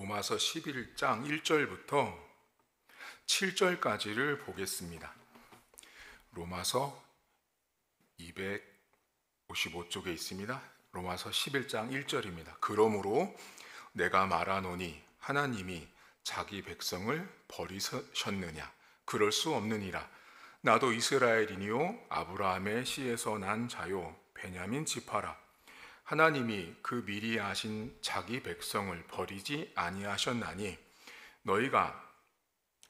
로마서 11장 1절부터 7절까지를 보겠습니다. 로마서 255쪽에 있습니다. 로마서 11장 1절입니다. 그러므로 내가 말하노니 하나님이 자기 백성을 버리셨느냐? 그럴 수 없느니라. 나도 이스라엘이니요 아브라함의 씨에서 난 자요 베냐민 지파라. 하나님이 그 미리 아신 자기 백성을 버리지 아니하셨나니 너희가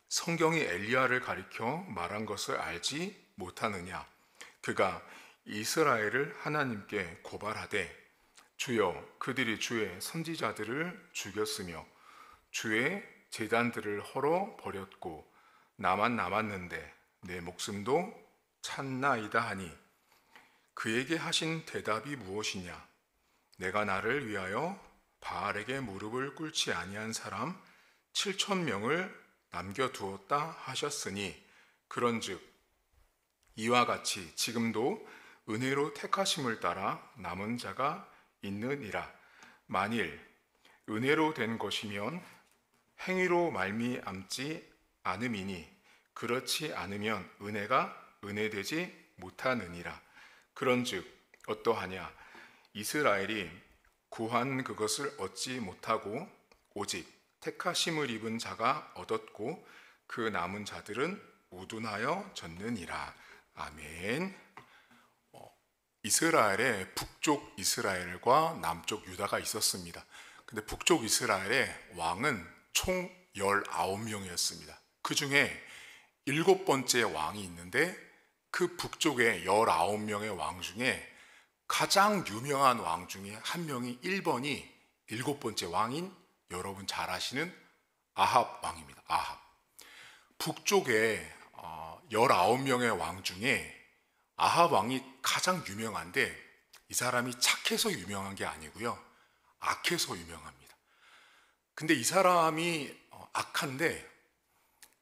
성경이 엘리야를 가리켜 말한 것을 알지 못하느냐? 그가 이스라엘을 하나님께 고발하되 주여 그들이 주의 선지자들을 죽였으며 주의 제단들을 헐어 버렸고 나만 남았는데 내 목숨도 찾나이다 하니 그에게 하신 대답이 무엇이냐? 내가 나를 위하여 바알에게 무릎을 꿇지 아니한 사람 7,000명을 남겨두었다 하셨으니 그런즉 이와 같이 지금도 은혜로 택하심을 따라 남은 자가 있느니라. 만일 은혜로 된 것이면 행위로 말미암지 않음이니 그렇지 않으면 은혜가 은혜되지 못하느니라. 그런즉 어떠하냐? 이스라엘이 구한 그것을 얻지 못하고 오직 택하심을 입은 자가 얻었고 그 남은 자들은 우둔하여 졌느니라. 아멘. 이스라엘에 북쪽 이스라엘과 남쪽 유다가 있었습니다. 근데 북쪽 이스라엘의 왕은 총 19명이었습니다. 그 중에 7번째 왕이 있는데 그 북쪽의 19명의 왕 중에 가장 유명한 왕 중에 한 명이 1번이 7번째 왕인 여러분 잘 아시는 아합 왕입니다. 아합. 북쪽에 19명의 왕 중에 아합 왕이 가장 유명한데 이 사람이 착해서 유명한 게 아니고요. 악해서 유명합니다. 근데 이 사람이 악한데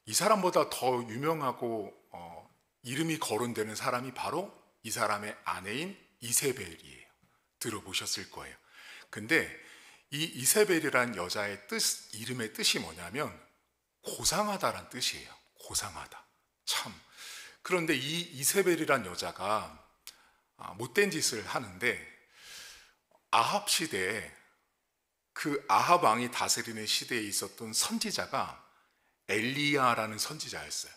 이 사람보다 더 유명하고 이름이 거론되는 사람이 바로 이 사람의 아내인 이세벨이에요. 들어보셨을 거예요. 근데 이 이세벨이란 여자의 이름의 뜻이 뭐냐면 고상하다란 뜻이에요. 고상하다. 참. 그런데 이 이세벨이란 여자가 못된 짓을 하는데 아합 시대에 그 아합 왕이 다스리는 시대에 있었던 선지자가 엘리야라는 선지자였어요.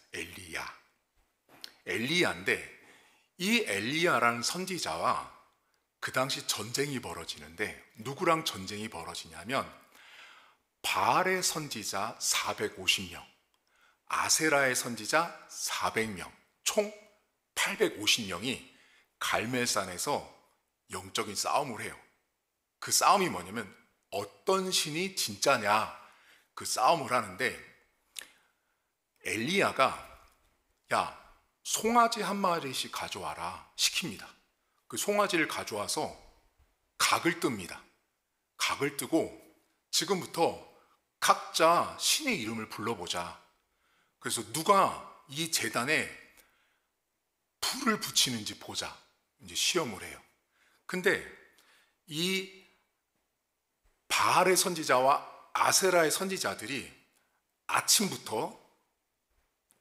엘리야인데 이 엘리야라는 선지자와 그 당시 전쟁이 벌어지는데 누구랑 전쟁이 벌어지냐면 바알의 선지자 450명, 아세라의 선지자 400명, 총 850명이 갈멜산에서 영적인 싸움을 해요. 그 싸움이 뭐냐면 어떤 신이 진짜냐 그 싸움을 하는데 엘리야가 야 송아지 한 마리씩 가져와라 시킵니다. 그 송아지를 가져와서 각을 뜹니다. 각을 뜨고 지금부터 각자 신의 이름을 불러보자. 그래서 누가 이 제단에 불을 붙이는지 보자. 이제 시험을 해요. 근데 이 바알의 선지자와 아세라의 선지자들이 아침부터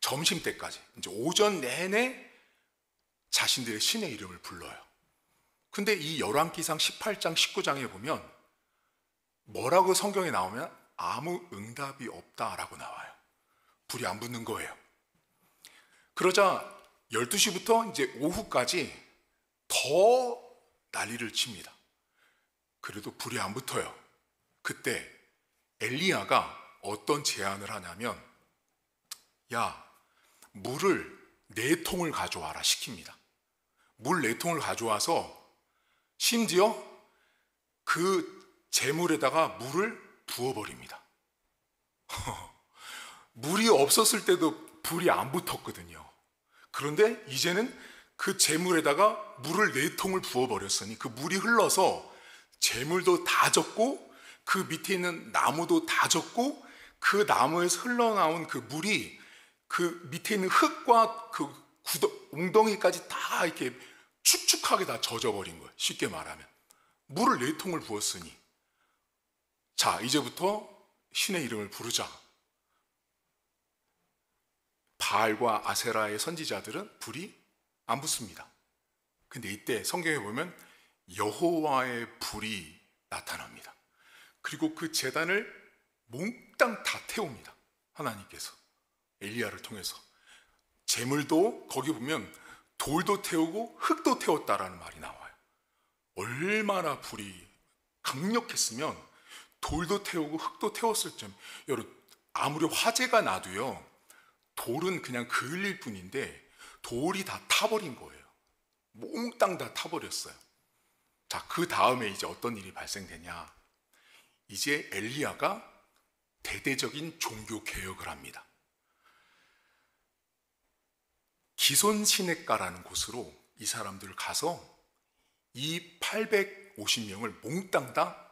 점심 때까지 이제 오전 내내 자신들의 신의 이름을 불러요. 근데 이 열왕기상 18장 19장에 보면 뭐라고 성경에 나오면 아무 응답이 없다라고 나와요. 불이 안 붙는 거예요. 그러자 12시부터 이제 오후까지 더 난리를 칩니다. 그래도 불이 안 붙어요. 그때 엘리야가 어떤 제안을 하냐면 야 물을 4통을 가져와라 시킵니다. 물 4통을 가져와서 심지어 그 재물에다가 물을 부어버립니다. 물이 없었을 때도 불이 안 붙었거든요. 그런데 이제는 그 재물에다가 물을 4통을 부어버렸으니 그 물이 흘러서 재물도 다 젖고 그 밑에 있는 나무도 다 젖고 그 나무에서 흘러나온 그 물이 그 밑에 있는 흙과 그 웅덩이까지 다 이렇게 축축하게 다 젖어버린 거예요. 쉽게 말하면 물을 4통을 부었으니 자 이제부터 신의 이름을 부르자. 바알과 아세라의 선지자들은 불이 안 붙습니다. 근데 이때 성경에 보면 여호와의 불이 나타납니다. 그리고 그 제단을 몽땅 다 태웁니다. 하나님께서 엘리야를 통해서. 재물도 거기 보면 돌도 태우고 흙도 태웠다라는 말이 나와요. 얼마나 불이 강력했으면 돌도 태우고 흙도 태웠을 점. 여러분, 아무리 화재가 나도요, 돌은 그냥 그을릴 뿐인데 돌이 다 타버린 거예요. 몽땅 다 타버렸어요. 자, 그 다음에 이제 어떤 일이 발생되냐. 이제 엘리야가 대대적인 종교 개혁을 합니다. 기손 시냇가라는 곳으로 이 사람들을 가서 이 850명을 몽땅 다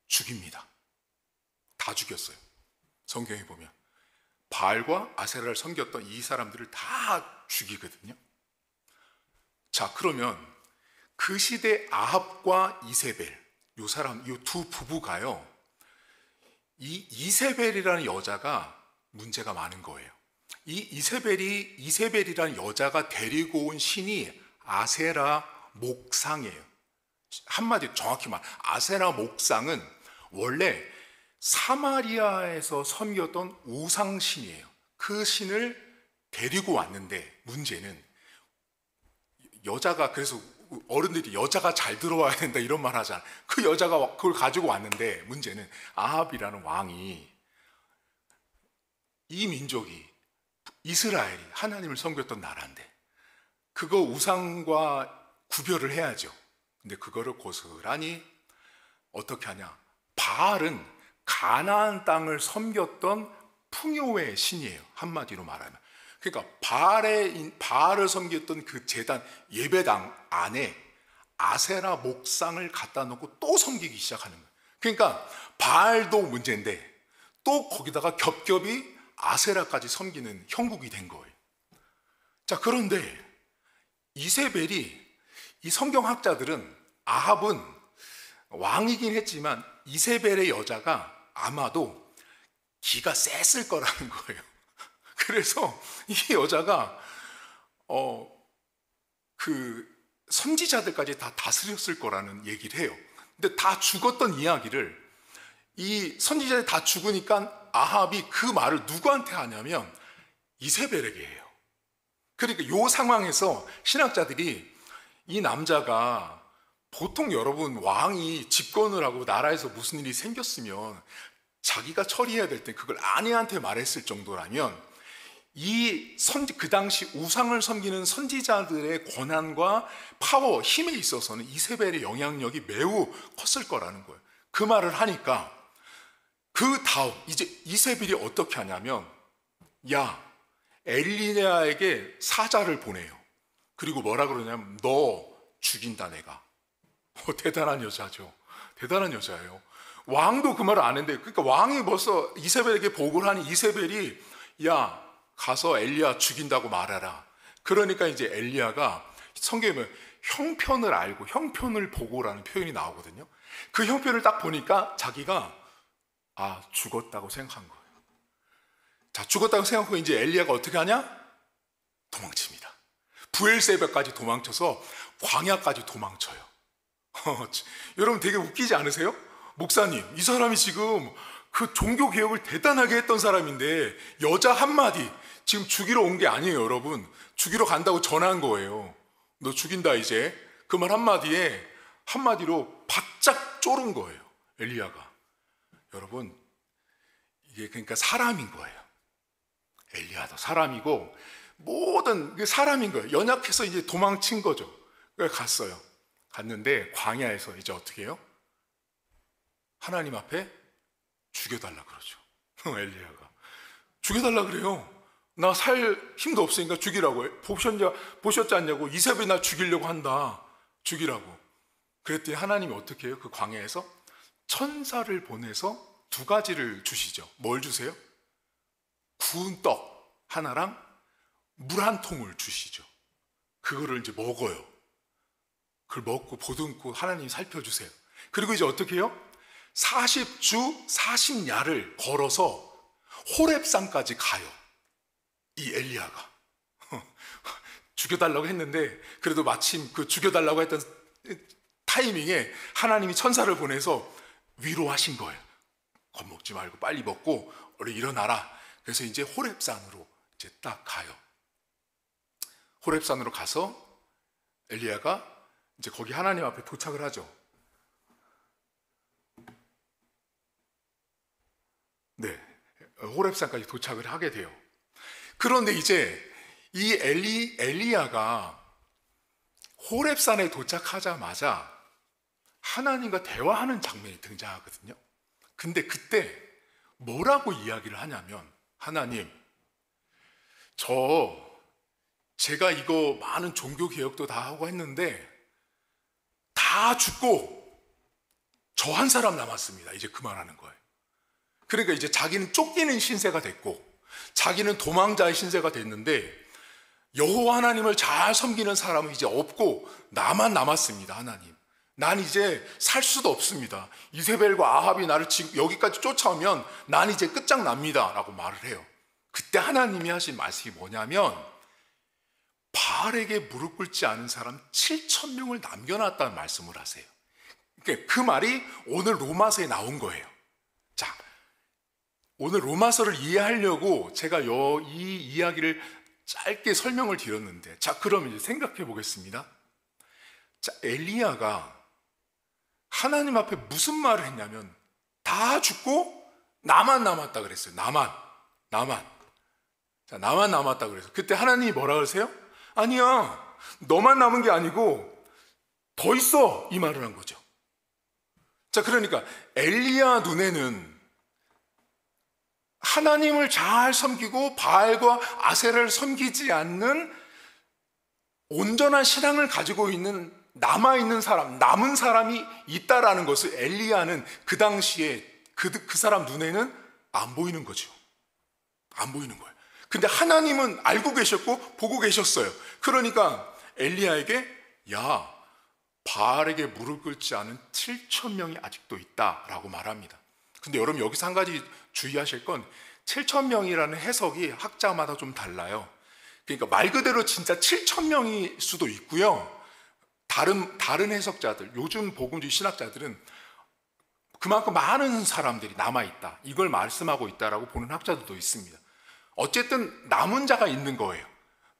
죽입니다. 다 죽였어요. 성경에 보면 바알과 아세라를 섬겼던 이 사람들을 다 죽이거든요. 자, 그러면 그 시대 아합과 이세벨, 이 두 부부가요, 이 이세벨이라는 여자가 문제가 많은 거예요. 이 이세벨이라는 여자가 데리고 온 신이 아세라 목상이에요. 한마디로 정확히 말, 아세라 목상은 원래 사마리아에서 섬겼던 우상신이에요. 그 신을 데리고 왔는데 문제는 여자가, 그래서 어른들이 여자가 잘 들어와야 된다 이런 말 하잖아. 그 여자가 그걸 가지고 왔는데 문제는 아합이라는 왕이, 이 민족이 이스라엘이 하나님을 섬겼던 나라인데 그거 우상과 구별을 해야죠. 근데 그거를 고스란히 어떻게 하냐. 바알은 가나안 땅을 섬겼던 풍요의 신이에요. 한마디로 말하면. 그러니까 바알을 섬겼던 그 제단 예배당 안에 아세라 목상을 갖다 놓고 또 섬기기 시작하는 거예요. 그러니까 바알도 문제인데 또 거기다가 겹겹이 아세라까지 섬기는 형국이 된 거예요. 자, 그런데 이세벨이, 이 성경학자들은 아합은 왕이긴 했지만 이세벨의 여자가 아마도 기가 셌을 거라는 거예요. 그래서 이 여자가 그 선지자들까지 다 다스렸을 거라는 얘기를 해요. 근데 다 죽었던 이야기를, 이 선지자들이 다 죽으니까 아합이 그 말을 누구한테 하냐면 이세벨에게 해요. 그러니까 이 상황에서 신학자들이 이 남자가, 보통 여러분 왕이 집권을 하고 나라에서 무슨 일이 생겼으면 자기가 처리해야 될 때 그걸 아내한테 말했을 정도라면 그 당시 우상을 섬기는 선지자들의 권한과 파워, 힘에 있어서는 이세벨의 영향력이 매우 컸을 거라는 거예요. 그 말을 하니까 그 다음 이제 이세벨이 어떻게 하냐면, 야, 엘리야에게 사자를 보내요. 그리고 뭐라 그러냐면 너 죽인다 내가. 대단한 여자죠. 대단한 여자예요. 왕도 그 말을 안 했는데, 그러니까 왕이 벌써 이세벨에게 보고를 하니 이세벨이 야, 가서 엘리야 죽인다고 말하라. 그러니까 이제 엘리야가, 성경에 보면 형편을 알고 형편을 보고라는 표현이 나오거든요. 그 형편을 딱 보니까 자기가 죽었다고 생각한 거예요. 자, 죽었다고 생각하고 이제 엘리야가 어떻게 하냐? 도망칩니다. 브엘세바까지 도망쳐서 광야까지 도망쳐요. 여러분 되게 웃기지 않으세요? 목사님, 이 사람이 지금 그 종교 개혁을 대단하게 했던 사람인데 여자 한마디, 지금 죽이러 온 게 아니에요. 여러분, 죽이러 간다고 전한 거예요. 너 죽인다 이제. 그 말 한마디로 바짝 쫄은 거예요, 엘리야가. 여러분, 이게 그러니까 사람인 거예요. 엘리야도 사람이고 모든 게 사람인 거예요. 연약해서 이제 도망친 거죠. 그래서 갔어요. 갔는데 광야에서 이제 어떻게 해요? 하나님 앞에 죽여달라 그러죠. 엘리야가 죽여달라 그래요. 나 살 힘도 없으니까 죽이라고 해. 보셨지 않냐고. 이세벨이 나 죽이려고 한다. 죽이라고. 그랬더니 하나님이 어떻게 해요? 그 광야에서 천사를 보내서 두 가지를 주시죠. 뭘 주세요? 구운 떡 하나랑 물 한 통을 주시죠. 그거를 이제 먹어요. 그걸 먹고 보듬고 하나님이 살펴주세요. 그리고 이제 어떻게 해요? 40주 40야를 걸어서 호렙산까지 가요. 이 엘리야가 죽여달라고 했는데, 그래도 마침 그 죽여달라고 했던 타이밍에 하나님이 천사를 보내서 위로하신 거예요. 겁먹지 말고 빨리 먹고 얼른 일어나라. 그래서 이제 호렙산으로 이제 딱 가요. 호렙산으로 가서 엘리야가 이제 거기 하나님 앞에 도착을 하죠. 네, 호렙산까지 도착을 하게 돼요. 그런데 이제 이 엘리야가 호렙산에 도착하자마자 하나님과 대화하는 장면이 등장하거든요. 근데 그때 뭐라고 이야기를 하냐면, 하나님, 제가 이거 많은 종교 개혁도 다 하고 했는데 다 죽고 저 한 사람 남았습니다. 이제 그만하는 거예요. 그러니까 이제 자기는 쫓기는 신세가 됐고 자기는 도망자의 신세가 됐는데 여호와 하나님을 잘 섬기는 사람은 이제 없고 나만 남았습니다. 하나님, 난 이제 살 수도 없습니다. 이세벨과 아합이 나를 지금 여기까지 쫓아오면 난 이제 끝장납니다 라고 말을 해요. 그때 하나님이 하신 말씀이 뭐냐면, 바알에게 무릎 꿇지 않은 사람 7,000명을 남겨놨다는 말씀을 하세요. 그러니까 그 말이 오늘 로마서에 나온 거예요. 자, 오늘 로마서를 이해하려고 제가 이 이야기를 짧게 설명을 드렸는데, 자, 그럼 이제 생각해 보겠습니다. 자, 엘리야가 하나님 앞에 무슨 말을 했냐면, 다 죽고 나만 남았다 그랬어요. 나만. 자, 나만 남았다 그래서 그때 하나님이 뭐라 그러세요? 아니야, 너만 남은 게 아니고 더 있어, 이 말을 한 거죠. 자, 그러니까 엘리야 눈에는 하나님을 잘 섬기고 바알과 아세라를 섬기지 않는 온전한 신앙을 가지고 있는 남아있는 사람, 남은 사람이 있다라는 것을 엘리야는 그 당시에 그 사람 눈에는 안 보이는 거죠. 안 보이는 거예요. 근데 하나님은 알고 계셨고 보고 계셨어요. 그러니까 엘리야에게, 야, 바알에게 무릎 꿇지 않은 7,000명이 아직도 있다라고 말합니다. 근데 여러분, 여기서 한 가지 주의하실 건 7,000명이라는 해석이 학자마다 좀 달라요. 그러니까 말 그대로 진짜 7,000명일 수도 있고요. 다른 해석자들, 요즘 복음주의 신학자들은 그만큼 많은 사람들이 남아있다, 이걸 말씀하고 있다라고 보는 학자들도 있습니다. 어쨌든 남은 자가 있는 거예요.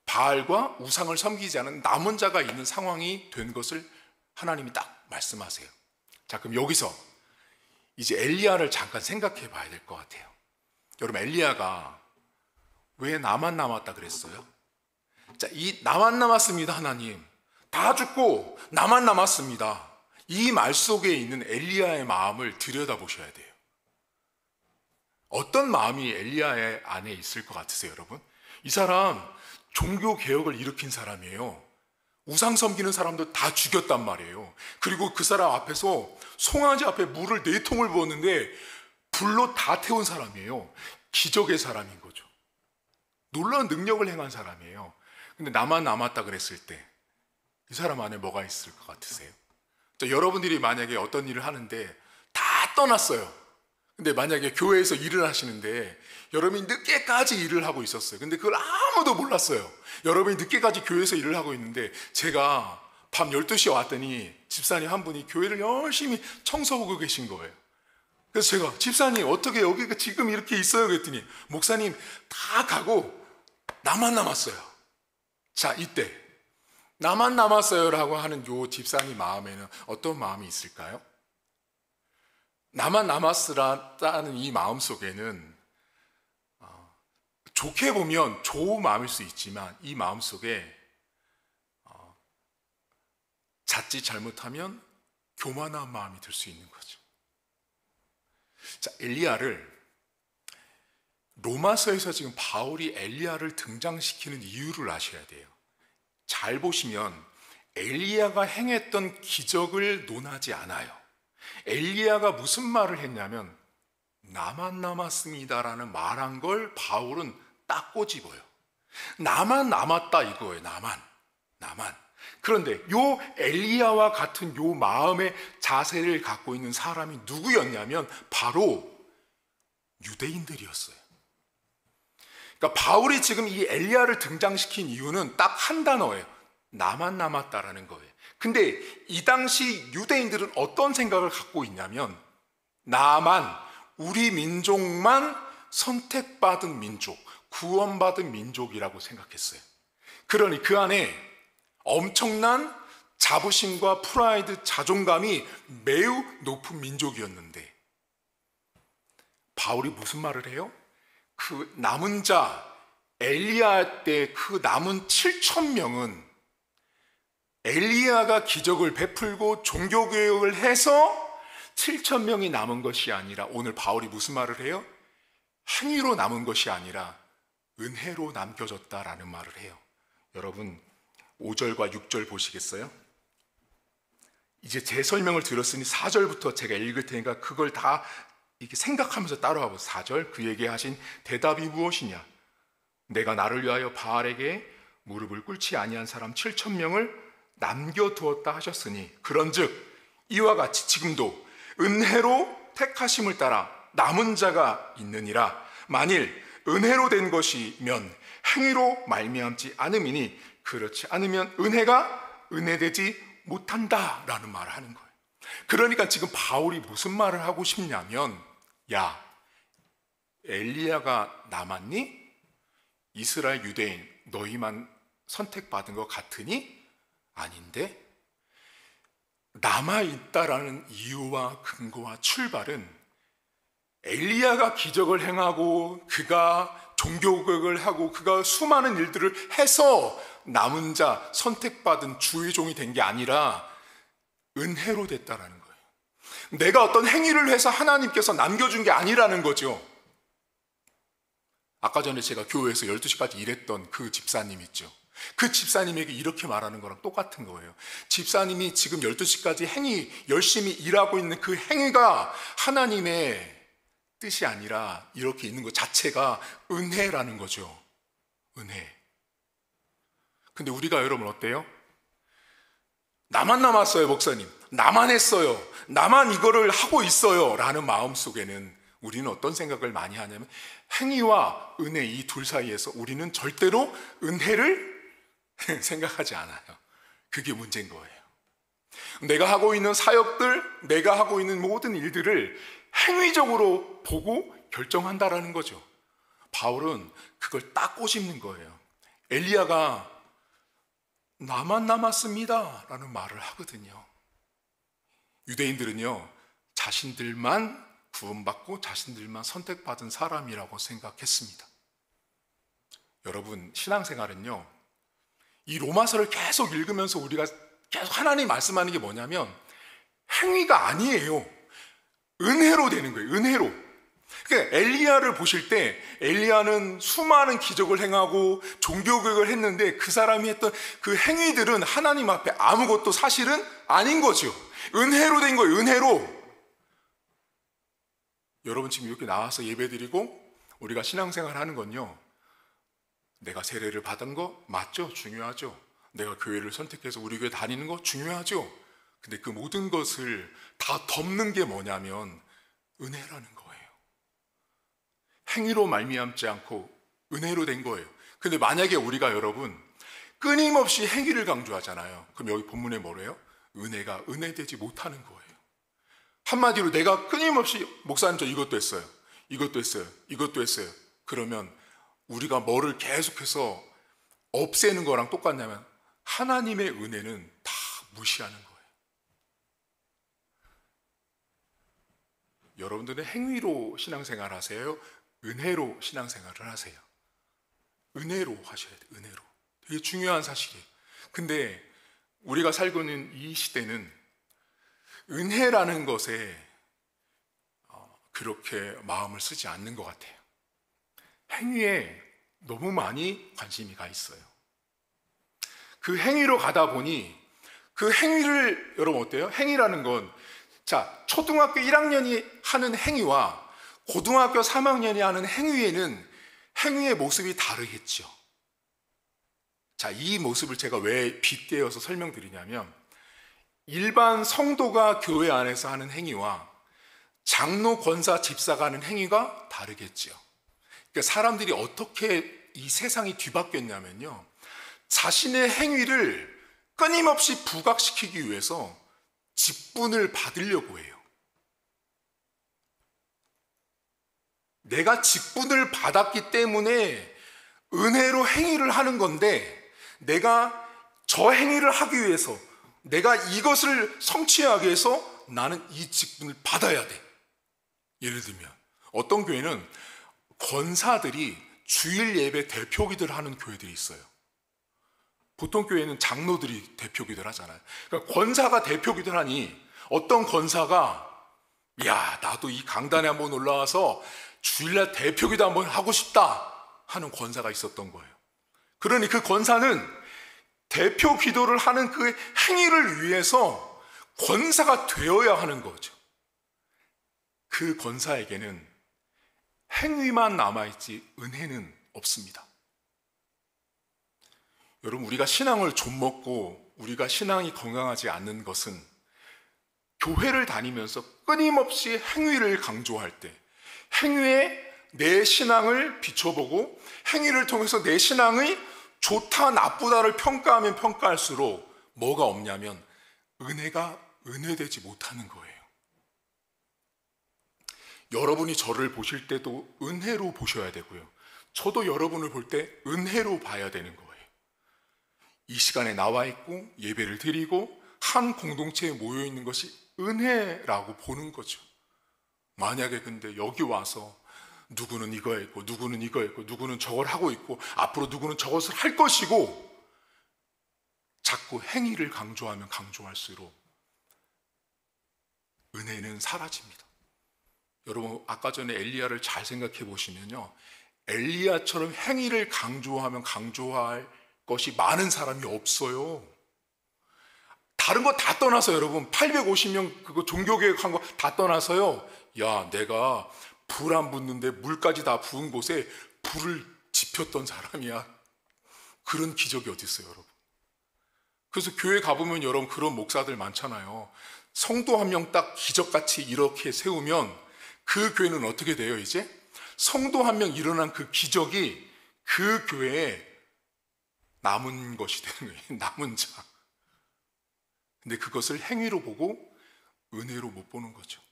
바알과 우상을 섬기지 않은 남은 자가 있는 상황이 된 것을 하나님이 딱 말씀하세요. 자, 그럼 여기서 이제 엘리야를 잠깐 생각해 봐야 될 것 같아요. 여러분, 엘리야가 왜 나만 남았다 그랬어요? 자, 이 나만 남았습니다, 하나님, 다 죽고 나만 남았습니다, 이 말 속에 있는 엘리야의 마음을 들여다보셔야 돼요. 어떤 마음이 엘리야의 안에 있을 것 같으세요, 여러분? 이 사람 종교 개혁을 일으킨 사람이에요. 우상 섬기는 사람도 다 죽였단 말이에요. 그리고 그 사람 앞에서 송아지 앞에 물을 4통을 부었는데 불로 다 태운 사람이에요. 기적의 사람인 거죠. 놀라운 능력을 행한 사람이에요. 근데 나만 남았다 그랬을 때 이 사람 안에 뭐가 있을 것 같으세요? 자, 여러분들이 만약에 어떤 일을 하는데 다 떠났어요. 근데 만약에 교회에서 일을 하시는데 여러분이 늦게까지 일을 하고 있었어요. 근데 그걸 아무도 몰랐어요. 여러분이 늦게까지 교회에서 일을 하고 있는데 제가 밤 12시에 왔더니 집사님 한 분이 교회를 열심히 청소하고 계신 거예요. 그래서 제가, 집사님 어떻게 여기가 지금 이렇게 있어요? 그랬더니 목사님 다 가고 나만 남았어요. 자, 이때 나만 남았어요라고 하는 요 집사님 마음에는 어떤 마음이 있을까요? 나만 남았으라는 이 마음 속에는 좋게 보면 좋은 마음일 수 있지만 이 마음 속에 자칫 잘못하면 교만한 마음이 들 수 있는 거죠. 자, 엘리야를 로마서에서 지금 바울이 엘리야를 등장시키는 이유를 아셔야 돼요. 잘 보시면 엘리야가 행했던 기적을 논하지 않아요. 엘리야가 무슨 말을 했냐면 나만 남았습니다라는 말한 걸 바울은 딱 꼬집어요. 나만 남았다 이거예요. 나만. 그런데 요 엘리야와 같은 요 마음의 자세를 갖고 있는 사람이 누구였냐면 바로 유대인들이었어요. 그러니까 바울이 지금 이 엘리야를 등장시킨 이유는 딱 한 단어예요. 나만 남았다라는 거예요. 근데 이 당시 유대인들은 어떤 생각을 갖고 있냐면 나만, 우리 민족만 선택받은 민족, 구원받은 민족이라고 생각했어요. 그러니 그 안에 엄청난 자부심과 프라이드, 자존감이 매우 높은 민족이었는데 바울이 무슨 말을 해요? 그 남은 자, 엘리야 때 그 남은 7천 명은 엘리야가 기적을 베풀고 종교개혁을 해서 7천 명이 남은 것이 아니라 오늘 바울이 무슨 말을 해요? 행위로 남은 것이 아니라 은혜로 남겨졌다라는 말을 해요. 여러분 5절과 6절 보시겠어요? 이제 제 설명을 들었으니 4절부터 제가 읽을 테니까 그걸 다 이렇게 생각하면서 따라와 보세요. 4절 그에게 하신 대답이 무엇이냐? 내가 나를 위하여 바알에게 무릎을 꿇지 아니한 사람 7천 명을 남겨두었다 하셨으니 그런즉 이와 같이 지금도 은혜로 택하심을 따라 남은 자가 있느니라. 만일 은혜로 된 것이면 행위로 말미암지 않음이니 그렇지 않으면 은혜가 은혜되지 못한다라는 말을 하는 거예요. 그러니까 지금 바울이 무슨 말을 하고 싶냐면 야, 엘리야가 남았니? 이스라엘 유대인 너희만 선택받은 것 같으니? 아닌데 남아있다라는 이유와 근거와 출발은 엘리야가 기적을 행하고 그가 종교개혁을 하고 그가 수많은 일들을 해서 남은 자 선택받은 주의 종이 된 게 아니라 은혜로 됐다라는 거예요. 내가 어떤 행위를 해서 하나님께서 남겨준 게 아니라는 거죠. 아까 전에 제가 교회에서 12시까지 일했던 그 집사님 있죠. 그 집사님에게 이렇게 말하는 거랑 똑같은 거예요. 집사님이 지금 12시까지 열심히 일하고 있는 그 행위가 하나님의 뜻이 아니라 이렇게 있는 것 자체가 은혜라는 거죠. 은혜. 근데 우리가 여러분 어때요? 나만 남았어요, 목사님. 나만 했어요. 나만 이거를 하고 있어요. 라는 마음 속에는 우리는 어떤 생각을 많이 하냐면 행위와 은혜 이 둘 사이에서 우리는 절대로 은혜를 생각하지 않아요. 그게 문제인 거예요. 내가 하고 있는 사역들, 내가 하고 있는 모든 일들을 행위적으로 보고 결정한다라는 거죠. 바울은 그걸 딱 꼬집는 거예요. 엘리야가 나만 남았습니다 라는 말을 하거든요. 유대인들은요 자신들만 구원받고 자신들만 선택받은 사람이라고 생각했습니다. 여러분 신앙생활은요 이 로마서를 계속 읽으면서 우리가 계속 하나님 말씀하는 게 뭐냐면 행위가 아니에요. 은혜로 되는 거예요. 은혜로. 그러니까 엘리야를 보실 때 엘리야는 수많은 기적을 행하고 종교개혁을 했는데 그 사람이 했던 그 행위들은 하나님 앞에 아무것도 사실은 아닌 거죠. 은혜로 된 거예요. 은혜로. 여러분 지금 이렇게 나와서 예배드리고 우리가 신앙생활 하는 건요 내가 세례를 받은 거 맞죠? 중요하죠. 내가 교회를 선택해서 우리 교회 다니는 거 중요하죠. 근데 그 모든 것을 다 덮는 게 뭐냐면 은혜라는 거예요. 행위로 말미암지 않고 은혜로 된 거예요. 근데 만약에 우리가 여러분 끊임없이 행위를 강조하잖아요. 그럼 여기 본문에 뭐래요? 은혜가 은혜되지 못하는 거예요. 한마디로 내가 끊임없이 목사님 저 이것도 했어요. 이것도 했어요. 이것도 했어요. 그러면 우리가 뭐를 계속해서 없애는 거랑 똑같냐면 하나님의 은혜는 다 무시하는 거예요. 여러분들은 행위로 신앙생활 하세요? 은혜로 신앙생활을 하세요? 은혜로 하셔야 돼요. 은혜로. 되게 중요한 사실이에요. 근데 우리가 살고 있는 이 시대는 은혜라는 것에 그렇게 마음을 쓰지 않는 것 같아요. 행위에 너무 많이 관심이 가 있어요. 그 행위로 가다 보니 그 행위를 여러분 어때요? 행위라는 건 자, 초등학교 1학년이 하는 행위와 고등학교 3학년이 하는 행위에는 행위의 모습이 다르겠죠. 자, 이 모습을 제가 왜 빗대어서 설명드리냐면, 일반 성도가 교회 안에서 하는 행위와 장로, 권사, 집사가 하는 행위가 다르겠지요. 그러니까 사람들이 어떻게 이 세상이 뒤바뀌었냐면요, 자신의 행위를 끊임없이 부각시키기 위해서 직분을 받으려고 해요. 내가 직분을 받았기 때문에 은혜로 행위를 하는 건데, 내가 저 행위를 하기 위해서, 내가 이것을 성취하기 위해서 나는 이 직분을 받아야 돼. 예를 들면 어떤 교회는 권사들이 주일 예배 대표기도를 하는 교회들이 있어요. 보통 교회는 장로들이 대표기도를 하잖아요. 그러니까 권사가 대표기도를 하니 어떤 권사가 야, 나도 이 강단에 한번 올라와서 주일날 대표기도 한번 하고 싶다 하는 권사가 있었던 거예요. 그러니 그 권사는 대표 기도를 하는 그 행위를 위해서 권사가 되어야 하는 거죠. 그 권사에게는 행위만 남아있지 은혜는 없습니다. 여러분, 우리가 신앙을 좀먹고 우리가 신앙이 건강하지 않는 것은 교회를 다니면서 끊임없이 행위를 강조할 때, 행위에 내 신앙을 비춰보고 행위를 통해서 내 신앙의 좋다 나쁘다를 평가하면 평가할수록 뭐가 없냐면 은혜가 은혜되지 못하는 거예요. 여러분이 저를 보실 때도 은혜로 보셔야 되고요, 저도 여러분을 볼 때 은혜로 봐야 되는 거예요. 이 시간에 나와 있고 예배를 드리고 한 공동체에 모여 있는 것이 은혜라고 보는 거죠. 만약에 근데 여기 와서 누구는 이거 했고 누구는 이거 했고 누구는 저걸 하고 있고 앞으로 누구는 저것을 할 것이고 자꾸 행위를 강조하면 강조할수록 은혜는 사라집니다. 여러분, 아까 전에 엘리야를 잘 생각해 보시면요, 엘리야처럼 행위를 강조하면 강조할 것이 많은 사람이 없어요. 다른 거 다 떠나서 여러분, 850명 그거 종교개혁한 거 다 떠나서요, 야, 내가 불 안 붙는데 물까지 다 부은 곳에 불을 지폈던 사람이야. 그런 기적이 어디 있어요, 여러분? 그래서 교회 가보면 여러분 그런 목사들 많잖아요. 성도 한 명 딱 기적같이 이렇게 세우면 그 교회는 어떻게 돼요, 이제? 성도 한 명 일어난 그 기적이 그 교회에 남은 것이 되는 거예요. 남은 자. 근데 그것을 행위로 보고 은혜로 못 보는 거죠.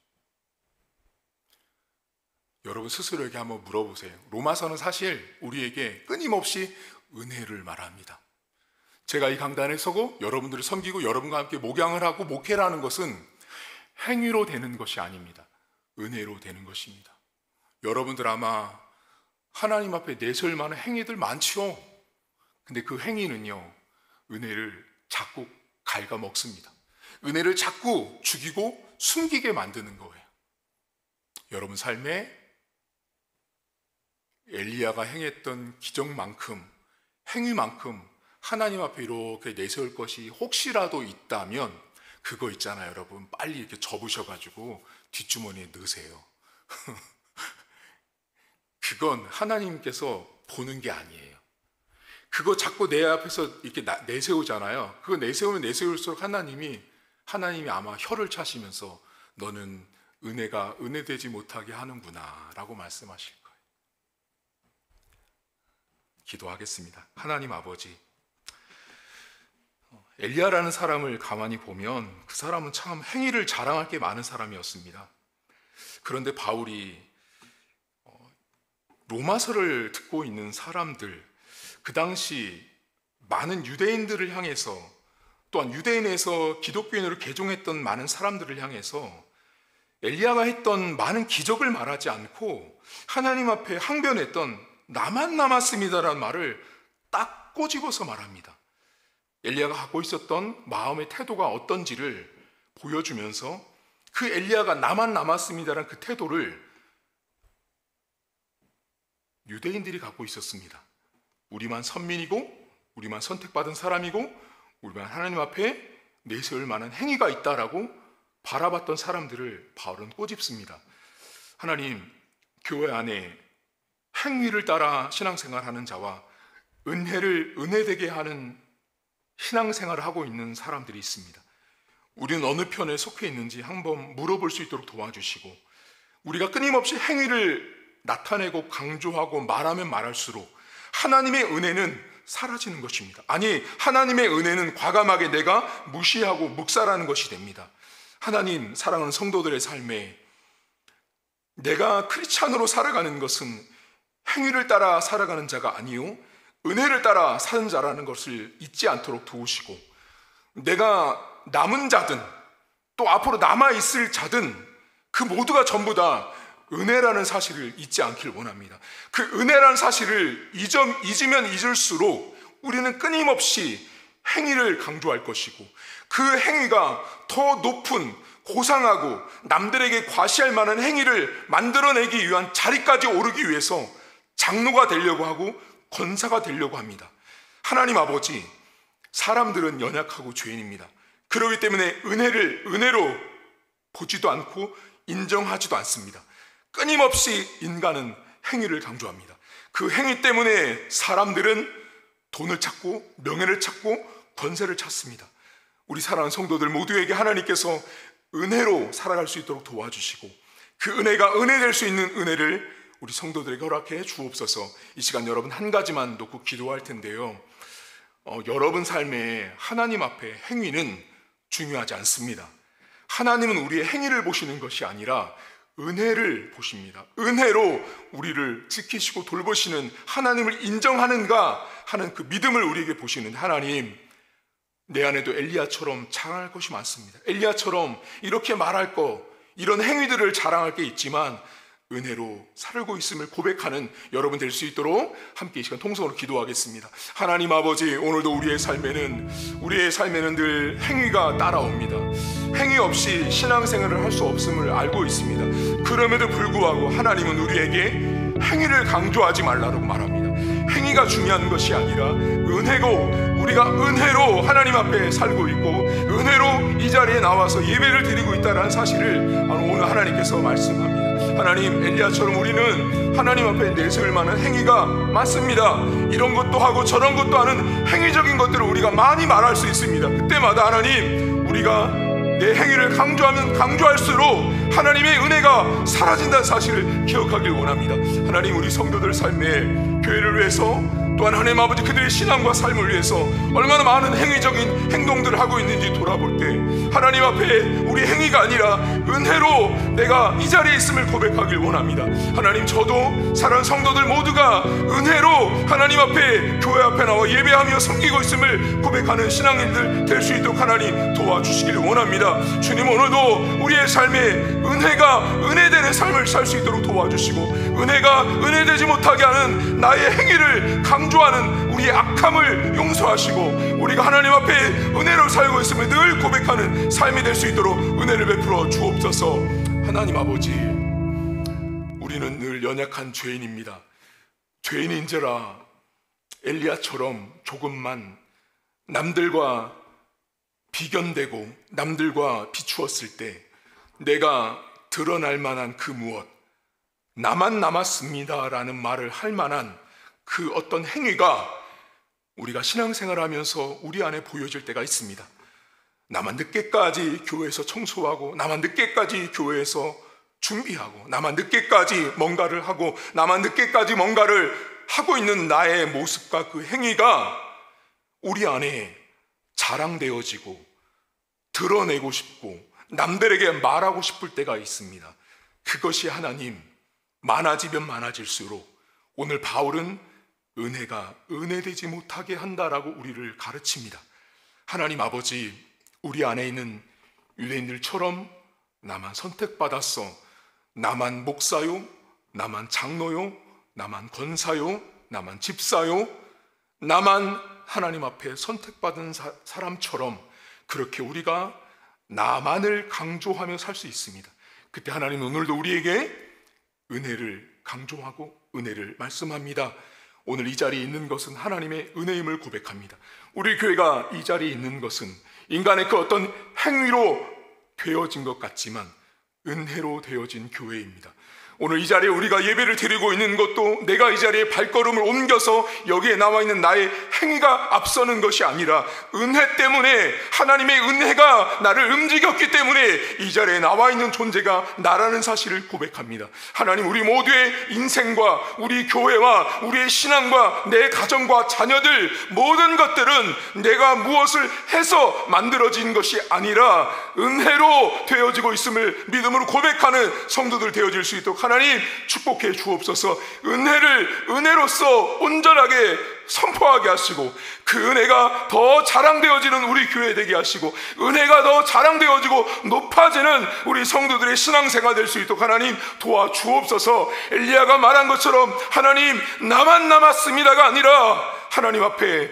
여러분 스스로에게 한번 물어보세요. 로마서는 사실 우리에게 끊임없이 은혜를 말합니다. 제가 이 강단에 서고 여러분들을 섬기고 여러분과 함께 목양을 하고 목회를 하는 것은 행위로 되는 것이 아닙니다. 은혜로 되는 것입니다. 여러분들 아마 하나님 앞에 내세울 만한 행위들 많죠. 근데 그 행위는요, 은혜를 자꾸 갉아먹습니다. 은혜를 자꾸 죽이고 숨기게 만드는 거예요. 여러분 삶에 엘리야가 행했던 기적만큼, 행위만큼 하나님 앞에 이렇게 내세울 것이 혹시라도 있다면 그거 있잖아요, 여러분. 빨리 이렇게 접으셔가지고 뒷주머니에 넣으세요. 그건 하나님께서 보는 게 아니에요. 그거 자꾸 내 앞에서 이렇게 내세우잖아요. 그거 내세우면 내세울수록 하나님이 아마 혀를 차시면서 너는 은혜가 은혜되지 못하게 하는구나 라고 말씀하실 거예요. 기도하겠습니다. 하나님 아버지, 엘리야라는 사람을 가만히 보면 그 사람은 참 행위를 자랑할 게 많은 사람이었습니다. 그런데 바울이 로마서를 듣고 있는 사람들, 그 당시 많은 유대인들을 향해서, 또한 유대인에서 기독교인으로 개종했던 많은 사람들을 향해서 엘리야가 했던 많은 기적을 말하지 않고 하나님 앞에 항변했던 나만 남았습니다라는 말을 딱 꼬집어서 말합니다. 엘리야가 갖고 있었던 마음의 태도가 어떤지를 보여주면서 그 엘리야가 나만 남았습니다라는 그 태도를 유대인들이 갖고 있었습니다. 우리만 선민이고 우리만 선택받은 사람이고 우리만 하나님 앞에 내세울 만한 행위가 있다라고 바라봤던 사람들을 바울은 꼬집습니다. 하나님, 교회 안에 행위를 따라 신앙생활하는 자와 은혜를 은혜되게 하는 신앙생활을 하고 있는 사람들이 있습니다. 우리는 어느 편에 속해 있는지 한번 물어볼 수 있도록 도와주시고, 우리가 끊임없이 행위를 나타내고 강조하고 말하면 말할수록 하나님의 은혜는 사라지는 것입니다. 아니, 하나님의 은혜는 과감하게 내가 무시하고 묵살하는 것이 됩니다. 하나님 사랑하는 성도들의 삶에 내가 크리스찬으로 살아가는 것은 행위를 따라 살아가는 자가 아니요 은혜를 따라 사는 자라는 것을 잊지 않도록 도우시고, 내가 남은 자든 또 앞으로 남아있을 자든 그 모두가 전부 다 은혜라는 사실을 잊지 않길 원합니다. 그 은혜라는 사실을 잊으면 잊을수록 우리는 끊임없이 행위를 강조할 것이고, 그 행위가 더 높은 고상하고 남들에게 과시할 만한 행위를 만들어내기 위한 자리까지 오르기 위해서 장로가 되려고 하고 권사가 되려고 합니다. 하나님 아버지, 사람들은 연약하고 죄인입니다. 그렇기 때문에 은혜를 은혜로 보지도 않고 인정하지도 않습니다. 끊임없이 인간은 행위를 강조합니다. 그 행위 때문에 사람들은 돈을 찾고 명예를 찾고 권세를 찾습니다. 우리 사랑하는 성도들 모두에게 하나님께서 은혜로 살아갈 수 있도록 도와주시고, 그 은혜가 은혜될 수 있는 은혜를 우리 성도들에게 허락해 주옵소서. 이 시간 여러분 한 가지만 놓고 기도할 텐데요, 여러분 삶에 하나님 앞에 행위는 중요하지 않습니다. 하나님은 우리의 행위를 보시는 것이 아니라 은혜를 보십니다. 은혜로 우리를 지키시고 돌보시는 하나님을 인정하는가 하는 그 믿음을 우리에게 보시는 하나님, 내 안에도 엘리야처럼 자랑할 것이 많습니다. 엘리야처럼 이렇게 말할 거, 이런 행위들을 자랑할 게 있지만 은혜로 살고 있음을 고백하는 여러분 될 수 있도록 함께 이 시간 통성으로 기도하겠습니다. 하나님 아버지, 오늘도 우리의 삶에는 늘 행위가 따라옵니다. 행위 없이 신앙생활을 할 수 없음을 알고 있습니다. 그럼에도 불구하고 하나님은 우리에게 행위를 강조하지 말라고 말합니다. 행위가 중요한 것이 아니라 은혜고, 우리가 은혜로 하나님 앞에 살고 있고 은혜로 이 자리에 나와서 예배를 드리고 있다는 사실을 오늘 하나님께서 말씀합니다. 하나님, 엘리야처럼 우리는 하나님 앞에 내세울 만한 행위가 많습니다. 이런 것도 하고 저런 것도 하는 행위적인 것들을 우리가 많이 말할 수 있습니다. 그때마다 하나님, 우리가 내 행위를 강조하면 강조할수록 하나님의 은혜가 사라진다는 사실을 기억하길 원합니다. 하나님, 우리 성도들 삶에 교회를 위해서, 또한 하나님 아버지 그들의 신앙과 삶을 위해서 얼마나 많은 행위적인 행동들을 하고 있는지 돌아볼 때 하나님 앞에 우리 행위가 아니라 은혜로 내가 이 자리에 있음을 고백하길 원합니다. 하나님, 저도 사랑하는 성도들 모두가 은혜로 하나님 앞에, 교회 앞에 나와 예배하며 섬기고 있음을 고백하는 신앙인들 될 수 있도록 하나님 도와주시기를 원합니다. 주님, 오늘도 우리의 삶에 은혜가 은혜되는 삶을 살 수 있도록 도와주시고, 은혜가 은혜되지 못하게 하는 나의 행위를 강조하는 우리의 악함을 용서하시고, 우리가 하나님 앞에 은혜로 살고 있음을 늘 고백하는 삶이 될 수 있도록 은혜를 베풀어 주옵소서. 하나님 아버지, 우리는 늘 연약한 죄인입니다. 죄인인지라 엘리야처럼 조금만 남들과 비견되고 남들과 비추었을 때 내가 드러날 만한 그 무엇, 나만 남았습니다 라는 말을 할 만한 그 어떤 행위가 우리가 신앙생활하면서 우리 안에 보여질 때가 있습니다. 나만 늦게까지 교회에서 청소하고, 나만 늦게까지 교회에서 준비하고, 나만 늦게까지 뭔가를 하고, 나만 늦게까지 뭔가를 하고 있는 나의 모습과 그 행위가 우리 안에 자랑되어지고 드러내고 싶고 남들에게 말하고 싶을 때가 있습니다. 그것이 하나님, 많아지면 많아질수록 오늘 바울은 은혜가 은혜되지 못하게 한다라고 우리를 가르칩니다. 하나님 아버지, 우리 안에 있는 유대인들처럼 나만 선택받았어, 나만 목사요, 나만 장로요, 나만 권사요, 나만 집사요, 나만 하나님 앞에 선택받은 사람처럼 그렇게 우리가 나만을 강조하며 살 수 있습니다. 그때 하나님 오늘도 우리에게 은혜를 강조하고 은혜를 말씀합니다. 오늘 이 자리에 있는 것은 하나님의 은혜임을 고백합니다. 우리 교회가 이 자리에 있는 것은 인간의 그 어떤 행위로 되어진 것 같지만 은혜로 되어진 교회입니다. 오늘 이 자리에 우리가 예배를 드리고 있는 것도 내가 이 자리에 발걸음을 옮겨서 여기에 나와 있는 나의 행위가 앞서는 것이 아니라 은혜 때문에, 하나님의 은혜가 나를 움직였기 때문에 이 자리에 나와 있는 존재가 나라는 사실을 고백합니다. 하나님, 우리 모두의 인생과 우리 교회와 우리의 신앙과 내 가정과 자녀들 모든 것들은 내가 무엇을 해서 만들어진 것이 아니라 은혜로 되어지고 있음을 믿음으로 고백하는 성도들 되어질 수 있도록 하나님 축복해 주옵소서. 은혜를 은혜로서 온전하게 선포하게 하시고 그 은혜가 더 자랑되어지는 우리 교회 되게 하시고 은혜가 더 자랑되어지고 높아지는 우리 성도들의 신앙생활 될 수 있도록 하나님 도와주옵소서. 엘리야가 말한 것처럼 하나님 나만 남았습니다가 아니라 하나님 앞에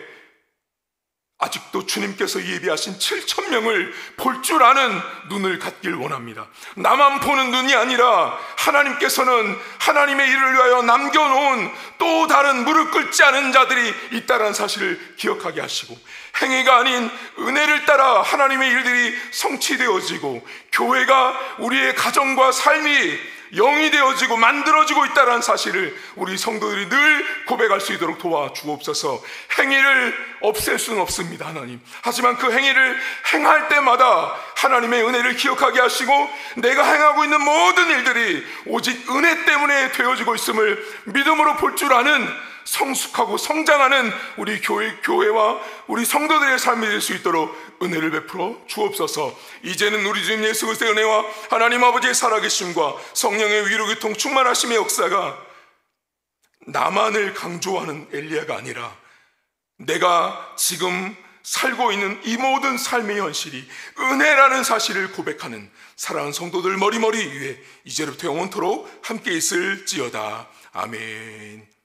아직도 주님께서 예비하신 7,000명을 볼 줄 아는 눈을 갖길 원합니다. 나만 보는 눈이 아니라 하나님께서는 하나님의 일을 위하여 남겨놓은 또 다른 무릎 꿇지 않은 자들이 있다는 사실을 기억하게 하시고 행위가 아닌 은혜를 따라 하나님의 일들이 성취되어지고 교회가 우리의 가정과 삶이 영이 되어지고 만들어지고 있다는 사실을 우리 성도들이 늘 고백할 수 있도록 도와주옵소서. 행위를 없앨 수는 없습니다, 하나님. 하지만 그 행위를 행할 때마다 하나님의 은혜를 기억하게 하시고 내가 행하고 있는 모든 일들이 오직 은혜 때문에 되어지고 있음을 믿음으로 볼 줄 아는 성숙하고 성장하는 우리 교회와 우리 성도들의 삶이 될 수 있도록 은혜를 베풀어 주옵소서. 이제는 우리 주님 예수 그리스도의 은혜와 하나님 아버지의 살아계심과 성령의 위로교통 충만하심의 역사가 나만을 강조하는 엘리야가 아니라 내가 지금 살고 있는 이 모든 삶의 현실이 은혜라는 사실을 고백하는 사랑하는 성도들 머리머리 위에 이제부터 영원토록 함께 있을지어다. 아멘.